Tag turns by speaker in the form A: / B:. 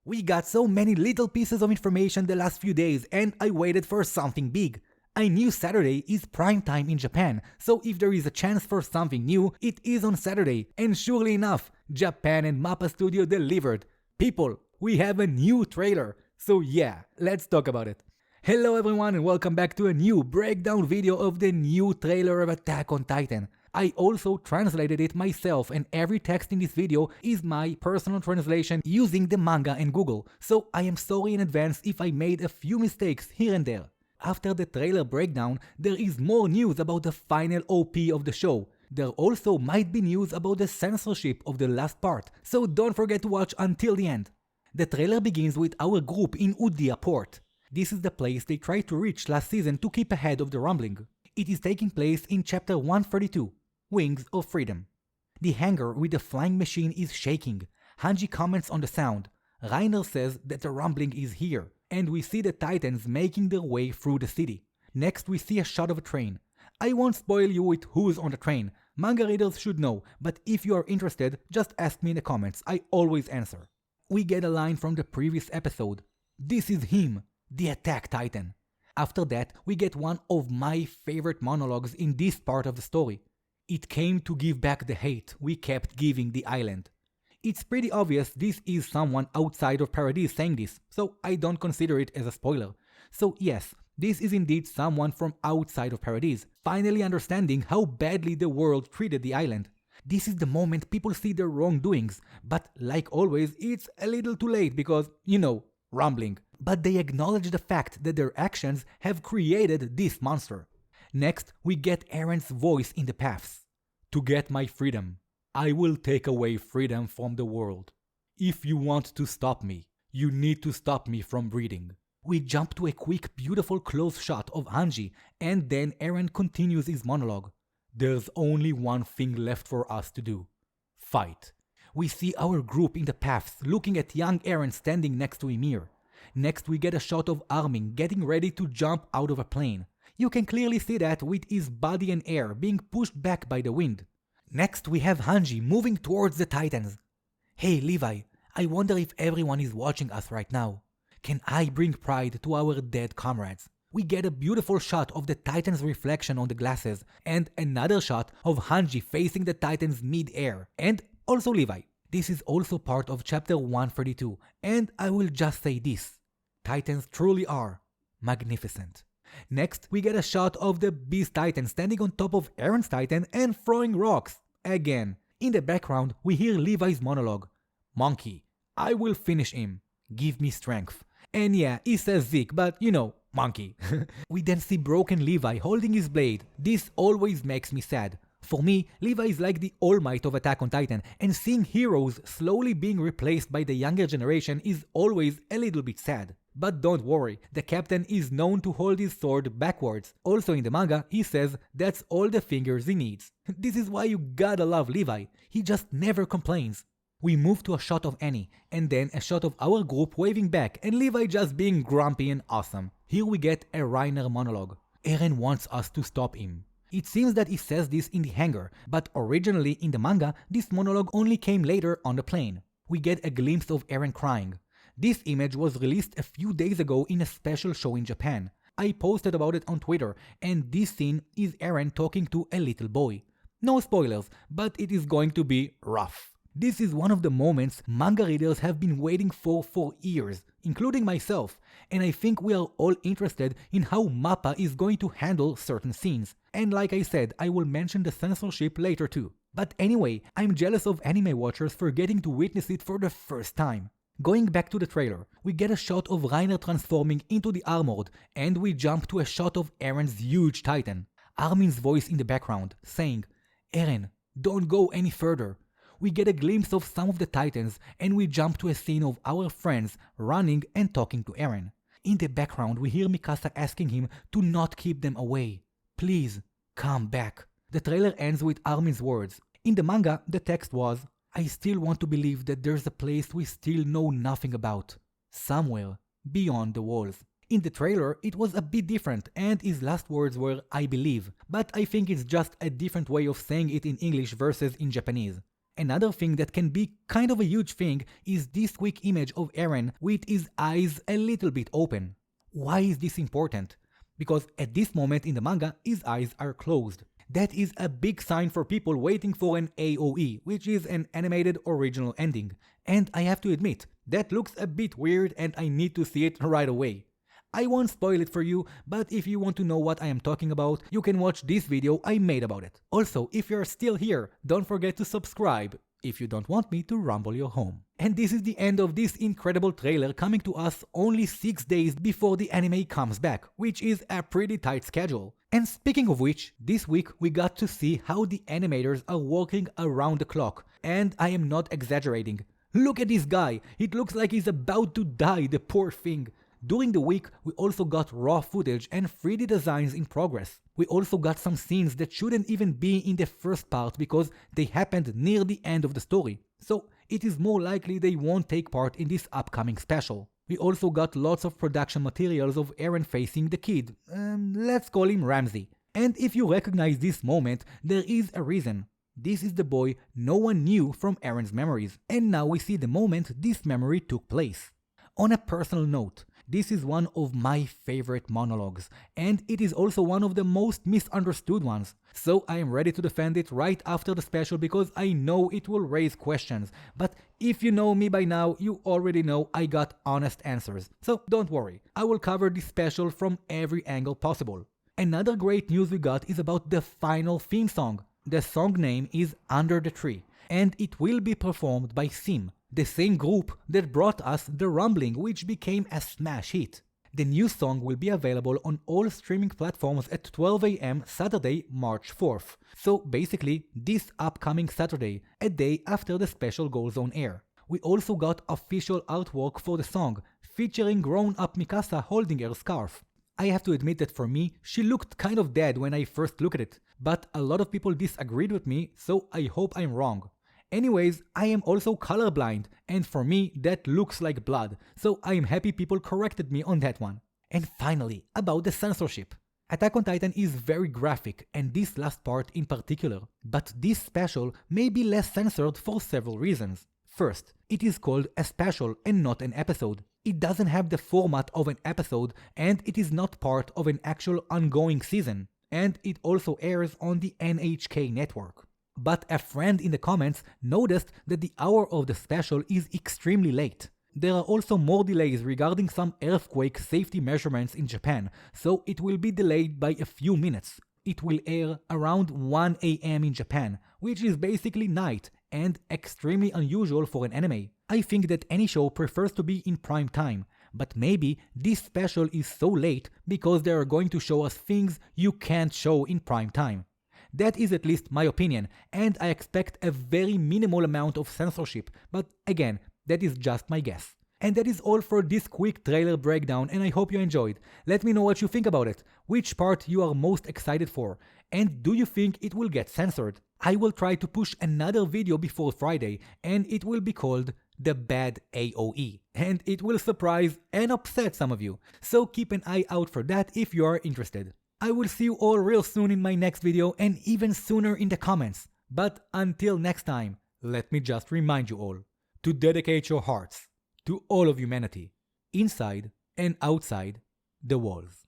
A: We got so many little pieces of information the last few days and I waited for something big. I knew Saturday is prime time in Japan, so if there is a chance for something new, it is on Saturday. And surely enough, Japan and Mappa Studio delivered. People, we have a new trailer. So yeah, let's talk about it. Hello everyone and welcome back to a new breakdown video of the new trailer of Attack on Titan. I also translated it myself and every text in this video is my personal translation using the manga and Google, so I am sorry in advance if I made a few mistakes here and there. After the trailer breakdown, there is more news about the final OP of the show. There also might be news about the censorship of the last part, so don't forget to watch until the end. The trailer begins with our group in Udia Port. This is the place they tried to reach last season to keep ahead of the rumbling. It is taking place in chapter 132. Wings of Freedom. The hangar with the flying machine is shaking. Hanji comments on the sound. Reiner says that the rumbling is here, and we see the Titans making their way through the city. Next we see a shot of a train. I won't spoil you with who's on the train. Manga readers should know, but if you are interested, just ask me in the comments, I always answer. We get a line from the previous episode. This is him, the Attack Titan. After that, we get one of my favorite monologues in this part of the story. It came to give back the hate we kept giving the island. It's pretty obvious this is someone outside of Paradise saying this, so I don't consider it as a spoiler. So yes, this is indeed someone from outside of Paradise, finally understanding how badly the world treated the island. This is the moment people see their wrongdoings, but like always, it's a little too late because, rumbling. But they acknowledge the fact that their actions have created this monster. Next, we get Eren's voice in the paths. To get my freedom, I will take away freedom from the world. If you want to stop me, you need to stop me from breathing. We jump to a quick, beautiful close shot of Hanji, and then Eren continues his monologue. There's only one thing left for us to do. Fight. We see our group in the paths looking at young Eren standing next to Ymir. Next we get a shot of Armin getting ready to jump out of a plane. You can clearly see that with his body and air being pushed back by the wind. Next we have Hanji moving towards the Titans. Hey Levi, I wonder if everyone is watching us right now. Can I bring pride to our dead comrades? We get a beautiful shot of the Titan's reflection on the glasses and another shot of Hanji facing the Titans mid-air and also Levi. This is also part of chapter 132 and I will just say this. Titans truly are magnificent. Next, we get a shot of the Beast Titan standing on top of Eren's Titan and throwing rocks. Again. In the background, we hear Levi's monologue. Monkey, I will finish him. Give me strength. And yeah, he says Zeke, but monkey. We then see broken Levi holding his blade. This always makes me sad. For me, Levi is like the All Might of Attack on Titan, and seeing heroes slowly being replaced by the younger generation is always a little bit sad. But don't worry, the captain is known to hold his sword backwards. Also in the manga, he says that's all the fingers he needs. This is why you gotta love Levi, he just never complains. We move to a shot of Annie, and then a shot of our group waving back and Levi just being grumpy and awesome. Here we get a Reiner monologue. Eren wants us to stop him. It seems that he says this in the hangar, but originally in the manga, this monologue only came later on the plane. We get a glimpse of Eren crying. This image was released a few days ago in a special show in Japan. I posted about it on Twitter, and this scene is Eren talking to a little boy. No spoilers, but it is going to be rough. This is one of the moments manga readers have been waiting for years, including myself, and I think we are all interested in how Mappa is going to handle certain scenes. And like I said, I will mention the censorship later too. But anyway, I'm jealous of anime watchers for getting to witness it for the first time. Going back to the trailer, we get a shot of Reiner transforming into the Armored, and we jump to a shot of Eren's huge Titan. Armin's voice in the background, saying, Eren, don't go any further. We get a glimpse of some of the Titans, and we jump to a scene of our friends running and talking to Eren. In the background, we hear Mikasa asking him to not keep them away. Please, come back. The trailer ends with Armin's words. In the manga, the text was, I still want to believe that there's a place we still know nothing about. Somewhere beyond the walls. In the trailer, it was a bit different and his last words were I believe, but I think it's just a different way of saying it in English versus in Japanese. Another thing that can be kind of a huge thing is this quick image of Eren with his eyes a little bit open. Why is this important? Because at this moment in the manga, his eyes are closed. That is a big sign for people waiting for an AOE, which is an animated original ending. And I have to admit, that looks a bit weird and I need to see it right away. I won't spoil it for you, but if you want to know what I am talking about, you can watch this video I made about it. Also, if you're still here, don't forget to subscribe if you don't want me to rumble your home. And this is the end of this incredible trailer coming to us only 6 days before the anime comes back, which is a pretty tight schedule. And speaking of which, this week we got to see how the animators are working around the clock, and I am not exaggerating. Look at this guy, it looks like he's about to die, the poor thing. During the week, we also got raw footage and 3D designs in progress. We also got some scenes that shouldn't even be in the first part because they happened near the end of the story. So it is more likely they won't take part in this upcoming special. We also got lots of production materials of Eren facing the kid. Let's call him Ramsey. And if you recognize this moment, there is a reason. This is the boy no one knew from Eren's memories. And now we see the moment this memory took place. On a personal note, this is one of my favorite monologues, and it is also one of the most misunderstood ones. So I am ready to defend it right after the special because I know it will raise questions. But if you know me by now, you already know I got honest answers. So don't worry, I will cover this special from every angle possible. Another great news we got is about the final theme song. The song name is Under the Tree, and it will be performed by Sim, the same group that brought us The Rumbling, which became a smash hit. The new song will be available on all streaming platforms at 12 AM Saturday, March 4th. So basically, this upcoming Saturday, a day after the special goes on air. We also got official artwork for the song, featuring grown-up Mikasa holding her scarf. I have to admit that for me, she looked kind of dead when I first looked at it, but a lot of people disagreed with me, so I hope I'm wrong. Anyways, I am also colorblind, and for me that looks like blood, so I am happy people corrected me on that one. And finally, about the censorship. Attack on Titan is very graphic, and this last part in particular, but this special may be less censored for several reasons. First, it is called a special and not an episode. It doesn't have the format of an episode, and it is not part of an actual ongoing season, and it also airs on the NHK network. But a friend in the comments noticed that the hour of the special is extremely late. There are also more delays regarding some earthquake safety measurements in Japan, so it will be delayed by a few minutes. It will air around 1 AM in Japan, which is basically night and extremely unusual for an anime. I think that any show prefers to be in prime time, but maybe this special is so late because they are going to show us things you can't show in prime time. That is at least my opinion, and I expect a very minimal amount of censorship, but again, that is just my guess. And that is all for this quick trailer breakdown, and I hope you enjoyed. Let me know what you think about it, which part you are most excited for, and do you think it will get censored? I will try to push another video before Friday, and it will be called The Bad AOE, and it will surprise and upset some of you, so keep an eye out for that if you are interested. I will see you all real soon in my next video and even sooner in the comments. But until next time, let me just remind you all to dedicate your hearts to all of humanity, inside and outside the walls.